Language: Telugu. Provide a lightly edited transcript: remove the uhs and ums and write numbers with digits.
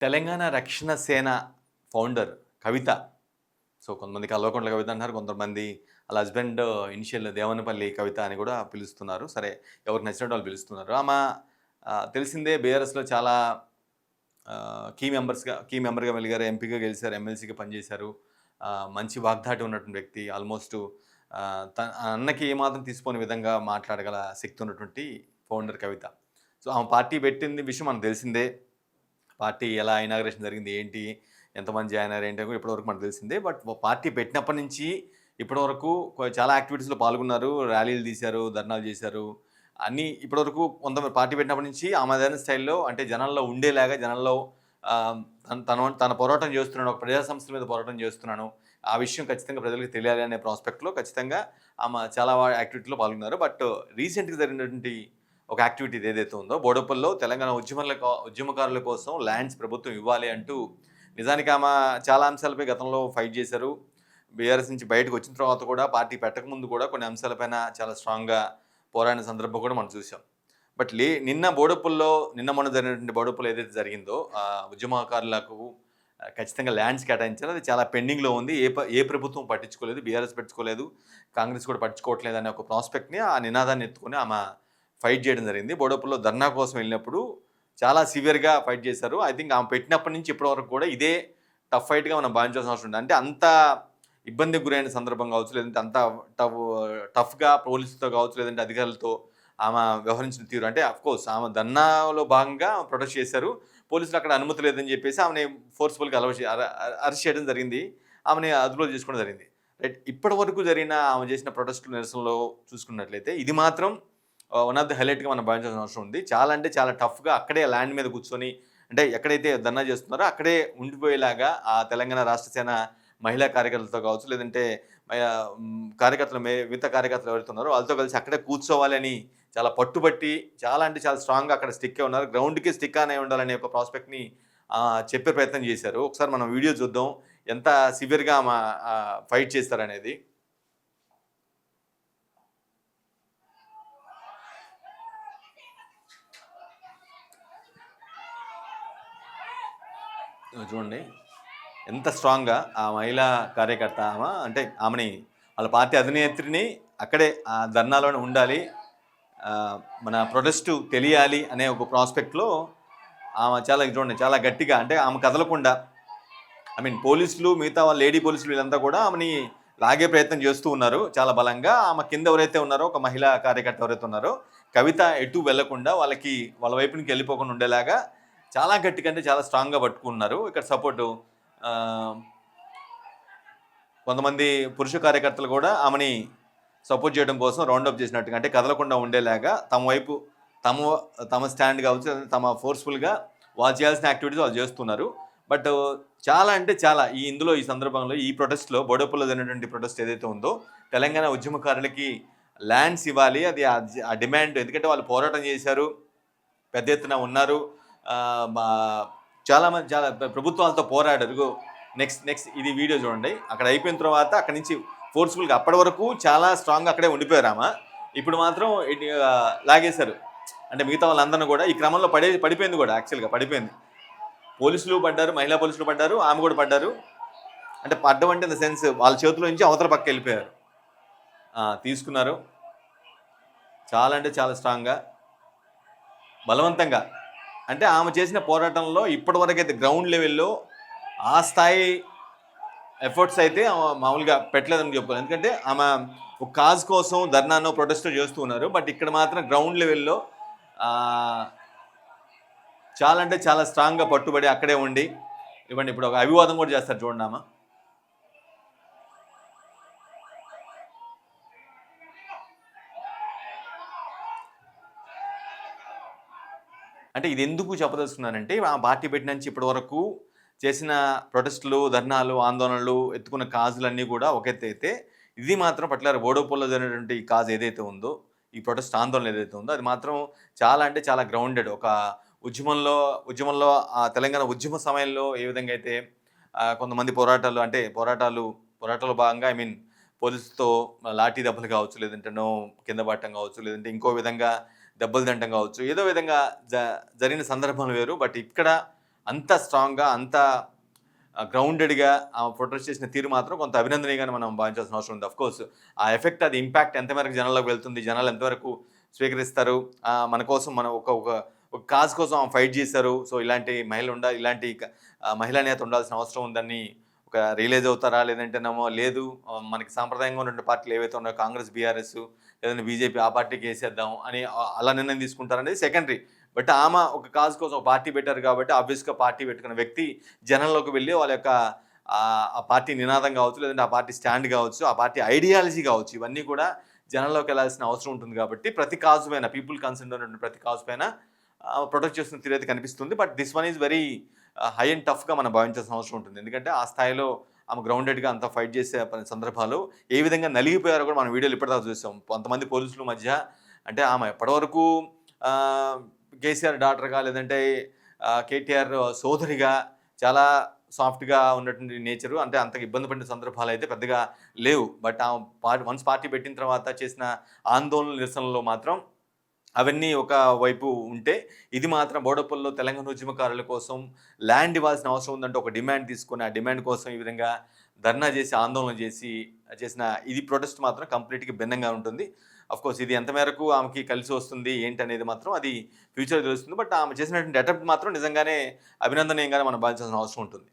తెలంగాణ రక్షణ సేన ఫౌండర్ కవిత. సో, కొంతమంది కల్వకుంట్ల కవిత అంటున్నారు. కొంతమంది ఆళ్ళ హస్బెండ్ ఇనిషియల్ దేవనపల్లి కవిత అని కూడా పిలుస్తున్నారు. సరే, ఎవరికి నచ్చినట్టు వాళ్ళు పిలుస్తున్నారు. ఆమె తెలిసిందే బీఆర్ఎస్‌లో చాలా కీ మెంబర్‌గా వెలిగారు. ఎంపీగా గెలిచారు. ఎమ్మెల్సీగా పనిచేశారు. మంచి వాగ్దాటి ఉన్నటువంటి వ్యక్తి. ఆల్మోస్ట్ అన్నకి ఏమాత్రం తీసిపోని విధంగా మాట్లాడగల శక్తి ఉన్నటువంటి ఫౌండర్ కవిత. సో, ఆమె పార్టీ పెట్టింది విషయం మనకు తెలిసిందే. పార్టీ ఎలా ఇనాగరేషన్ జరిగింది, ఏంటి, ఎంతమంది జాయిన్ అయ్యారు ఏంటి ఇప్పటివరకు మనకు తెలిసిందే. బట్ పార్టీ పెట్టినప్పటి నుంచి ఇప్పటివరకు చాలా యాక్టివిటీస్‌లో పాల్గొన్నారు. ర్యాలీలు తీశారు, ధర్నాలు చేశారు. అన్నీ ఇప్పటివరకు కొంతమంది పార్టీ పెట్టినప్పటి నుంచి ఆమెదైన స్టైల్‌లో అంటే జనాల్లో ఉండేలాగా జనాల్లో తన పోరాటం చేస్తున్నాను, ఒక ప్రజా సంస్థల మీద పోరాటం చేస్తున్నాను. ఆ విషయం ఖచ్చితంగా ప్రజలకు తెలియాలి అనే ప్రాస్పెక్ట్‌లో ఖచ్చితంగా ఆమె చాలా యాక్టివిటీలో పాల్గొన్నారు. బట్ రీసెంట్‌గా జరిగినటువంటి ఒక యాక్టివిటీ ఏదైతే ఉందో బోడుప్పల్లో తెలంగాణ ఉద్యమకారుల కోసం ల్యాండ్స్ ప్రభుత్వం ఇవ్వాలి అంటూ నిజానికి ఆమె చాలా అంశాలపై గతంలో ఫైట్ చేశారు. బీఆర్ఎస్ నుంచి బయటకు వచ్చిన తర్వాత కూడా పార్టీ పెట్టకముందు కూడా కొన్ని అంశాలపైన చాలా స్ట్రాంగ్‌గా పోరాడిన సందర్భం కూడా మనం చూసాం. బట్ నిన్న మొన్న జరిగినటువంటి బోడుప్పల్లో ఏదైతే జరిగిందో ఉద్యమకారులకు ఖచ్చితంగా ల్యాండ్స్ కేటాయించారు. అది చాలా పెండింగ్‌లో ఉంది. ఏ ప్రభుత్వం పట్టించుకోలేదు. బీఆర్ఎస్ పట్టించుకోలేదు. కాంగ్రెస్ కూడా పట్టించుకోవట్లేదు అనే ఒక ప్రాస్పెక్ట్‌ని ఆ నినాదాన్ని ఎత్తుకొని ఆమె ఫైట్ చేయడం జరిగింది. బోడుప్పల్లో ధర్నా కోసం వెళ్ళినప్పుడు చాలా సివియర్‌గా ఫైట్ చేశారు. ఐ థింక్ ఆమె పెట్టినప్పటి నుంచి ఇప్పటి వరకు కూడా ఇదే టఫ్ ఫైట్‌గా మనం భావించాల్సిన అవసరం ఉంది. అంటే అంత ఇబ్బందికి గురైన సందర్భం కావచ్చు, లేదంటే అంత టఫ్‌గా పోలీసులతో కావచ్చు, లేదంటే అధికారులతో ఆమె వ్యవహరించిన తీరు అంటే అఫ్‌కోర్స్ ఆమె ధర్నాలో భాగంగా ప్రొటెస్ట్ చేశారు. పోలీసులు అక్కడ అనుమతి లేదని చెప్పేసి ఆమెని ఫోర్స్‌ఫుల్‌గా అరెస్ట్ చేయడం జరిగింది. ఆమెని అదుపులో చేసుకోవడం జరిగింది. రైట్. ఇప్పటి వరకు జరిగిన ఆమె చేసిన ప్రొటెస్టులు నిరసనలో చూసుకున్నట్లయితే ఇది మాత్రం వన్ ఆఫ్ ది హైలైట్‌గా మనం భావించాల్సిన అవసరం ఉంది. చాలా అంటే చాలా టఫ్‌గా అక్కడే ల్యాండ్ మీద కూర్చొని అంటే ఎక్కడైతే ధర్నా చేస్తున్నారో అక్కడే ఉండిపోయేలాగా ఆ తెలంగాణ రాష్ట్ర సేన మహిళా కార్యకర్తలతో కావచ్చు, లేదంటే కార్యకర్తలు మిగతా కార్యకర్తలు ఎవరైతే ఉన్నారో వాళ్ళతో కలిసి అక్కడే కూర్చోవాలని చాలా పట్టుబట్టి చాలా అంటే చాలా స్ట్రాంగ్‌గా అక్కడ స్టిక్ అయి ఉన్నారు. గ్రౌండ్‌కి స్టిక్ ఆనే ఉండాలనే ఒక ప్రాస్పెక్ట్‌ని చెప్పే ప్రయత్నం చేశారు. ఒకసారి మనం వీడియో చూద్దాం. ఎంత సివియర్‌గా ఆమె ఫైట్ చేస్తారనేది. చూడండి ఎంత స్ట్రాంగ్‌గా ఆ మహిళా కార్యకర్త అంటే ఆమెని వాళ్ళ పార్టీ అధినేత్రిని అక్కడే ఆ ధర్నాలోనే ఉండాలి, మన ప్రొటెస్టు తెలియాలి అనే ఒక ప్రాస్పెక్ట్‌లో ఆమె చాలా చూడండి చాలా గట్టిగా అంటే ఆమె కదలకుండా పోలీసులు మిగతా వాళ్ళ లేడీ పోలీసులు వీళ్ళంతా కూడా ఆమెని లాగే ప్రయత్నం చేస్తూ ఉన్నారు చాలా బలంగా. ఆమె కింద ఎవరైతే ఉన్నారో ఒక మహిళా కార్యకర్త ఎవరైతే ఉన్నారో కవిత ఎటు వెళ్లకుండా వాళ్ళ వైపు నుంచి వెళ్ళిపోకుండా ఉండేలాగా చాలా గట్టిగా అంటే చాలా స్ట్రాంగ్‌గా పట్టుకున్నారు. ఇక్కడ సపోర్టు కొంతమంది పురుష కార్యకర్తలు కూడా ఆమెని సపోర్ట్ చేయడం కోసం రౌండప్ చేసినట్టుగా అంటే కదలకుండా ఉండేలాగా తమ వైపు తమ స్టాండ్ కావచ్చు, తమ ఫోర్స్ఫుల్‌గా వాళ్ళు చేయాల్సిన యాక్టివిటీస్ వాళ్ళు చేస్తున్నారు. బట్ చాలా అంటే చాలా ఈ సందర్భంలో ఈ ప్రొటెస్ట్‌లో బోడుప్పల్లో జరిగినటువంటి ప్రొటెస్ట్ ఏదైతే ఉందో తెలంగాణ ఉద్యమకారులకి ల్యాండ్స్ ఇవ్వాలి. అది ఆ డిమాండ్ ఎందుకంటే వాళ్ళు పోరాటం చేశారు, పెద్ద ఎత్తున ఉన్నారు. చాలామంది చాలా ప్రభుత్వాలతో పోరాడారు. నెక్స్ట్ ఇది వీడియో చూడండి. అక్కడ అయిపోయిన తర్వాత అక్కడి నుంచి ఫోర్స్ఫుల్గా అప్పటి వరకు చాలా స్ట్రాంగ్గా అక్కడే ఉండిపోయారు ఆమె. ఇప్పుడు మాత్రం లాగేశారు. అంటే మిగతా వాళ్ళందరినీ కూడా ఈ క్రమంలో పడిపోయింది కూడా యాక్చువల్గా పడిపోయింది. పోలీసులు పడ్డారు, మహిళా పోలీసులు పడ్డారు, ఆమె కూడా పడ్డారు. అంటే పడ్డం అంటే ఇన్ ద సెన్స్ వాళ్ళ చేతిలో నుంచి అవతల పక్క వెళ్ళిపోయారు. తీసుకున్నారు చాలా అంటే చాలా స్ట్రాంగ్గా బలవంతంగా. అంటే ఆమె చేసిన పోరాటంలో ఇప్పటివరకైతే గ్రౌండ్ లెవెల్లో ఆ స్థాయి ఎఫర్ట్స్ అయితే మామూలుగా పెట్టలేదని చెప్పుకోవాలి. ఎందుకంటే ఆమె ఒక కాజ్ కోసం ధర్నానో ప్రొటెస్టో చేస్తూ ఉన్నారు. బట్ ఇక్కడ మాత్రం గ్రౌండ్ లెవెల్లో చాలా అంటే చాలా స్ట్రాంగ్గా పట్టుబడి అక్కడే ఉండి ఇవ్వండి. ఇప్పుడు ఒక అభివాదం కూడా చేస్తారు చూడండి ఆమె. అంటే ఇది ఎందుకు చెప్పదలుచుకున్నానంటే ఆ పార్టీ పెట్టిన నుంచి ఇప్పటి వరకు చేసిన ప్రొటెస్టులు, ధర్నాలు, ఆందోళనలు, ఎత్తుకున్న కాజులన్నీ కూడా ఒక ఎత్తు అయితే ఇది మాత్రం పర్టికులర్ బోడుప్పల్లో జరిగినటువంటి ఈ కాజ్ ఏదైతే ఉందో, ఈ ప్రొటెస్ట్ ఆందోళన ఏదైతే ఉందో అది మాత్రం చాలా అంటే చాలా గ్రౌండెడ్. ఒక ఉద్యమంలో తెలంగాణ ఉద్యమ సమయంలో ఏ విధంగా అయితే కొంతమంది పోరాటాల్లో భాగంగా పోలీసుతో లాఠీ దెబ్బలు కావచ్చు, లేదంటేనో కింద పడటం కావచ్చు, లేదంటే ఇంకో విధంగా దెబ్బలు తినటం కావచ్చు, ఏదో విధంగా జరిగిన సందర్భాలు వేరు. బట్ ఇక్కడ అంత స్ట్రాంగ్‌గా, అంత గ్రౌండెడ్‌గా ప్రొటెస్ట్ చేసిన తీరు మాత్రం కొంత అభినందనీయంగానే మనం భావించాల్సిన అవసరం ఉంది. ఆఫ్‌కోర్స్ ఆ ఎఫెక్ట్, అది ఇంపాక్ట్ ఎంతవరకు జనాల్లోకి వెళ్తుంది, జనాలు ఎంతవరకు స్వీకరిస్తారు, మన కోసం మనం ఒక ఒక ఒక కాజ్ కోసం ఆమె ఫైట్ చేశారు. సో, ఇలాంటి మహిళ ఉండాలి, ఇలాంటి మహిళా నేత ఉండాల్సిన అవసరం ఉందని ఒక రియలైజ్ అవుతారా? లేదంటేనేమో లేదు, మనకి సాంప్రదాయంగా ఉన్నటువంటి పార్టీలు ఏవైతే ఉన్నాయో కాంగ్రెస్, బీఆర్ఎస్ లేదంటే బీజేపీ, ఆ పార్టీకి ఏసేద్దాం అని అలా నిర్ణయం తీసుకుంటారనేది సెకండరీ. బట్ ఆమె ఒక కాజ్ కోసం ఒక పార్టీ పెట్టారు కాబట్టి ఆబ్వియస్‌గా పార్టీ పెట్టుకున్న వ్యక్తి జనంలోకి వెళ్లి వాళ్ళ యొక్క ఆ పార్టీ నినాదం కావచ్చు, లేదంటే ఆ పార్టీ స్టాండ్ కావచ్చు, ఆ పార్టీ ఐడియాలజీ కావచ్చు, ఇవన్నీ కూడా జనంలోకి వెళ్ళాల్సిన అవసరం ఉంటుంది కాబట్టి ప్రతి కాజ్ పైన, పీపుల్ కన్సర్న్డ్ ఉన్నటువంటి ప్రతి కాజ్ పైన ప్రొటెక్ట్ చేస్తున్న తీరైతే కనిపిస్తుంది. But this one is very high and టఫ్‌గా మనం భావించాల్సిన అవసరం ఉంటుంది. ఎందుకంటే ఆ స్థాయిలో ఆమె గ్రౌండెడ్‌గా అంతా ఫైట్ చేసే సందర్భాలు ఏ విధంగా నలిగిపోయారో కూడా మనం వీడియోలు ఇప్పటిదాకా చూసాం. కొంతమంది పోలీసుల మధ్య, అంటే ఆమె ఎప్పటివరకు ఆహ్, కేసీఆర్ డాటర్‌గా లేదంటే కేటీఆర్ సోదరిగా చాలా సాఫ్ట్‌గా ఉన్నటువంటి నేచరు. అంటే అంతగా ఇబ్బంది పడిన సందర్భాలయితే పెద్దగా లేవు. బట్ ఆమె వన్స్ పార్టీ పెట్టిన తర్వాత చేసిన ఆందోళన, నిరసనలో మాత్రం అవన్నీ ఒక వైపు ఉంటే, ఇది మాత్రం బోడుప్పల్లో తెలంగాణ ఉద్యమకారుల కోసం ల్యాండ్ ఇవ్వాల్సిన అవసరం ఉందంటే ఒక డిమాండ్ తీసుకొని, ఆ డిమాండ్ కోసం ఈ విధంగా ధర్నా చేసి, ఆందోళన చేసి చేసిన ఇది ప్రొటెస్ట్ మాత్రం కంప్లీట్‌గా భిన్నంగా ఉంటుంది. ఆఫ్‌కోర్స్ ఇది ఎంత మేరకు ఆమెకి కలిసి వస్తుంది, ఏంటనేది మాత్రం అది ఫ్యూచర్‌లో తెలుస్తుంది. బట్ ఆమె చేసినటువంటి అటెంప్ట్ మాత్రం నిజంగానే అభినందనీయంగానే మనం భావించాల్సిన అవసరం ఉంటుంది.